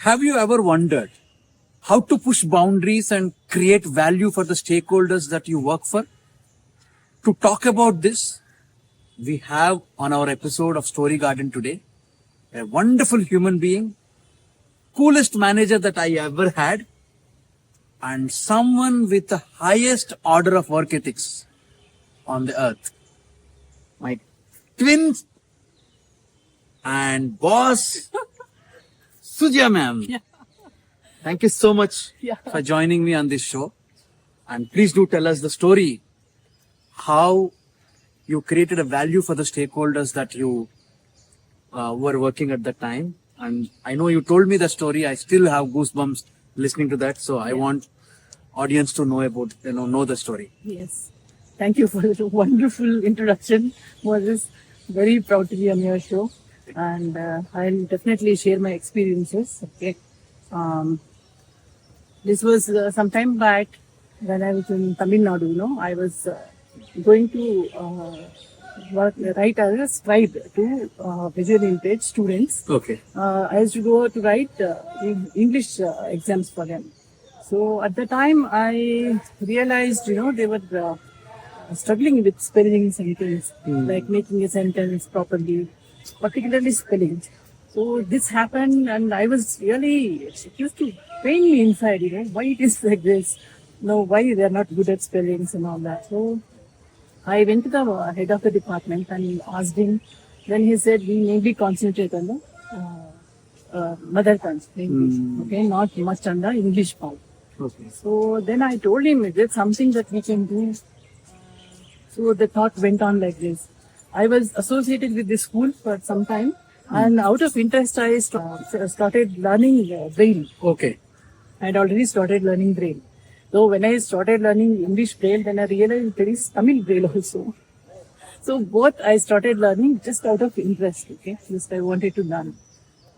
Have you ever wondered how to push boundaries and create value for the stakeholders that you work for? To talk about this, we have on our episode of Story Garden today a wonderful human being, coolest manager that I ever had, and someone with the highest order of work ethics on the earth. My twin and boss, Sujya ma'am. Yeah. Thank you so much Yeah. for joining me on this show. And please do tell us the story, how you created a value for the stakeholders that you were working at the time. And I know you told me the story. I still have goosebumps listening to that. So I want audience to know about, know the story. Yes. Thank you for the wonderful introduction, Moses. Very proud to be on your show. And I'll definitely share my experiences. Okay. This was some time back when I was in Tamil Nadu, I was going to write as a scribe to visually impaired students. Okay. I used to go to write English exams for them. So at the time I realized, they were struggling with spellings and things, like making a sentence properly, particularly spelling. So this happened and I was really, it used to pain me inside, why it is like this, why they are not good at spellings and all that. So I went to the head of the department and asked him. Then he said, we mainly concentrate on the mother tongue, English, okay, not much on the English part. Okay. So then I told him, is there something that we can do? So the thought went on like this. I was associated with this school for some time, and out of interest, I started learning Braille. Okay. I had already started learning Braille. So when I started learning English Braille, then I realized there is Tamil Braille also. So both I started learning just out of interest, okay? Just I wanted to learn.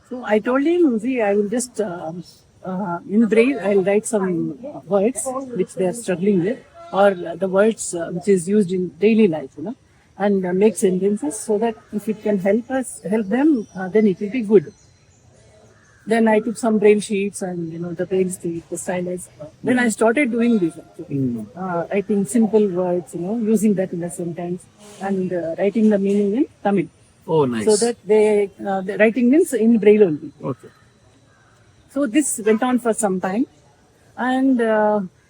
So I told him, see, I will just, in Braille, I'll write some words which they are struggling with, or the words which is used in daily life, and make sentences so that if it can help them, then it will be good. Then I took some braille sheets and, the braille sheet, the stylus. Then I started doing this actually. Writing simple words, using that in a sentence and writing the meaning in Tamil. Oh, nice. So that the writing means in braille only. Okay. So this went on for some time. And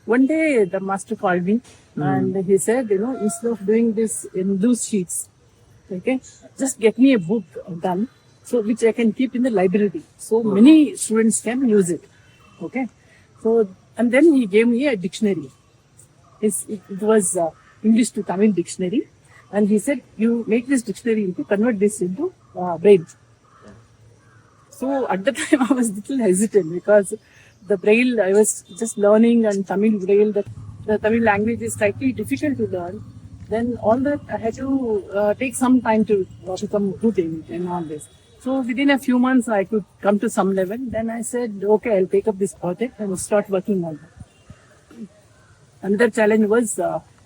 one day the master called me and he said, instead of doing this in loose sheets, okay, just get me a book done, so which I can keep in the library. So many students can use it. Okay. So, and then he gave me a dictionary. It was English to Tamil dictionary. And he said, you make this dictionary convert this into Braille. So at the time I was a little hesitant because the Braille I was just learning, and Tamil Braille, the Tamil language is slightly difficult to learn. Then all that I had to take some time to become good in it and all this. So within a few months I could come to some level. Then I said, okay, I'll take up this project and start working on it. Another challenge was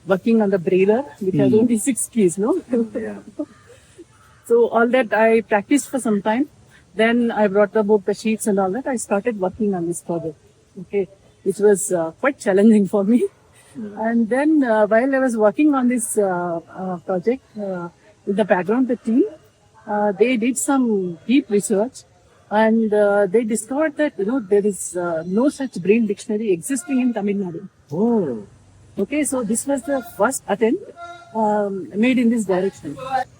working on the Brailler, which has only 6 keys, Yeah. So all that I practiced for some time. Then I brought about the sheets and all that. I started working on this project, okay, which was quite challenging for me. And then while I was working on this project, in the background, the team, they did some deep research and they discovered that, there is no such Braille dictionary existing in Tamil Nadu. Oh. Okay, so this was the first attempt made in this direction.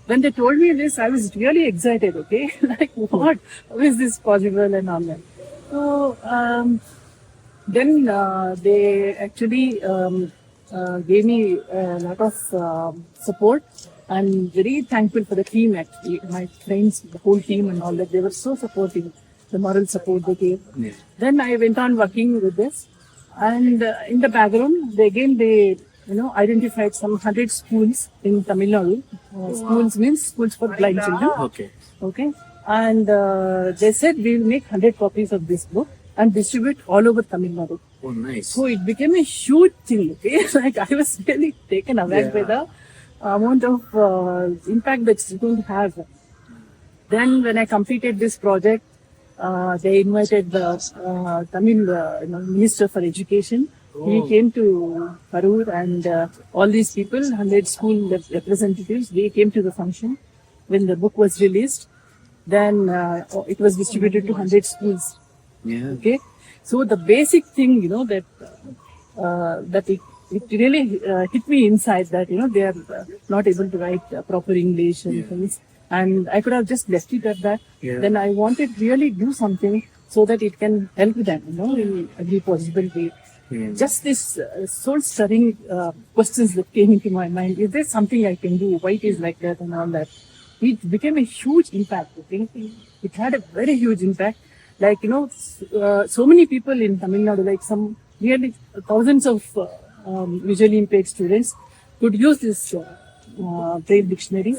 When they told me this, I was really excited, okay? Like, what? How is this possible and all that? So, then they actually gave me a lot of support. I'm very thankful for the team actually, my friends, the whole team and all that. They were so supportive, the moral support they gave. Yeah. Then I went on working with this. And in the background, they identified some 100 schools in Tamil Nadu. Schools means schools for blind children. Okay. Okay. And they said we will make 100 copies of this book and distribute all over Tamil Nadu. Oh, nice. So it became a huge thing. Okay. Like I was really taken aback by the amount of impact that it's going to have. Then when I completed this project, they invited the Tamil Minister for Education. He came to Parur and all these people, 100 school representatives, they came to the function when the book was released. Then it was distributed to 100 schools. Yeah. Okay, so the basic thing, that it really hit me inside that they are not able to write proper English and things, and I could have just left it at that. Yeah. Then I wanted really do something so that it can help them, in every possible way. Yeah. Just this soul-stirring questions that came into my mind. Is there something I can do? Why it is like that and all that? It became a huge impact. I think it had a very huge impact. Like, so many people in Tamil Nadu, like some nearly thousands of visually impaired students could use this Braille dictionary,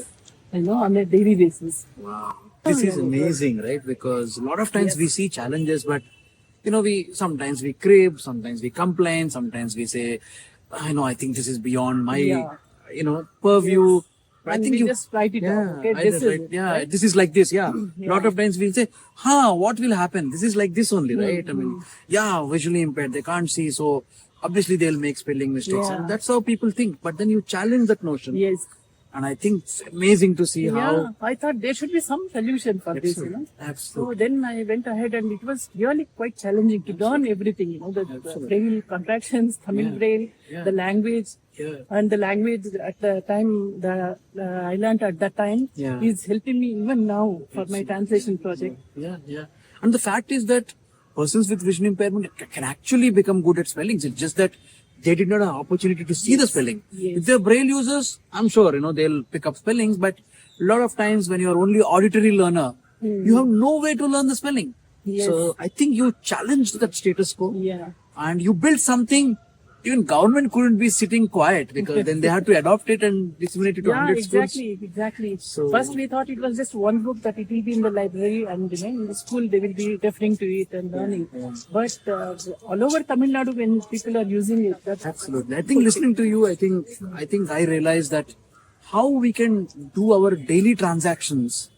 on a daily basis. Wow. This is amazing, right? Because a lot of times we see challenges, but sometimes we crib, sometimes we complain, sometimes we say, I think this is beyond my, purview. I And think we you just write it yeah, down. Okay, I this just is write- it, yeah, right? this is like this. Yeah. Lot of times we'll say, what will happen? This is like this only, right? I mean, visually impaired, they can't see, so obviously they'll make spelling mistakes, Yeah. and that's how people think. But then you challenge that notion, Yes. and I think it's amazing to see Yeah, how. I thought there should be some solution for this, Absolutely. So then I went ahead and it was really quite challenging to learn everything, the Braille contractions, Tamil Braille, the language, Yeah. and the language at the time I learned at that time Yeah. is helping me even now for my translation project. Yeah. And the fact is that persons with vision impairment can actually become good at spellings. It's just that they did not have opportunity to see the spelling. Yes. If they're braille users, I'm sure, they'll pick up spellings, but a lot of times when you're only auditory learner, you have no way to learn the spelling. Yes. So I think you challenged that status quo Yeah. and you built something. Even government couldn't be sitting quiet because then they had to adopt it and disseminate it to Yeah, 100 schools. exactly. So- First we thought it was just one book that it will be in the library and in the school they will be referring to it and learning. But all over Tamil Nadu when people are using it, that's Absolutely. I think listening to you, I think I realized that how we can do our daily transactions,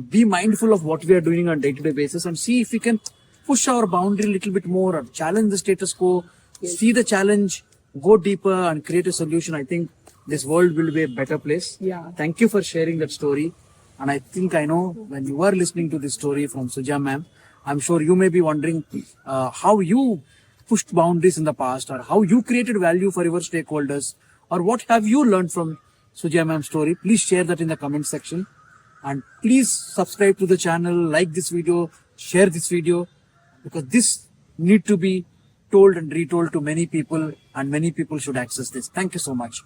be mindful of what we are doing on day-to-day basis, and see if we can push our boundary a little bit more or challenge the status quo, see the challenge, go deeper, and create a solution. I think this world will be a better place. Yeah. Thank you for sharing that story. And I think I know when you are listening to this story from Suja ma'am, I'm sure you may be wondering how you pushed boundaries in the past, or how you created value for your stakeholders, or what have you learned from Suja ma'am's story. Please share that in the comment section, and please subscribe to the channel, like this video, share this video, because this need to be told and retold to many people, and many people should access this. Thank you so much.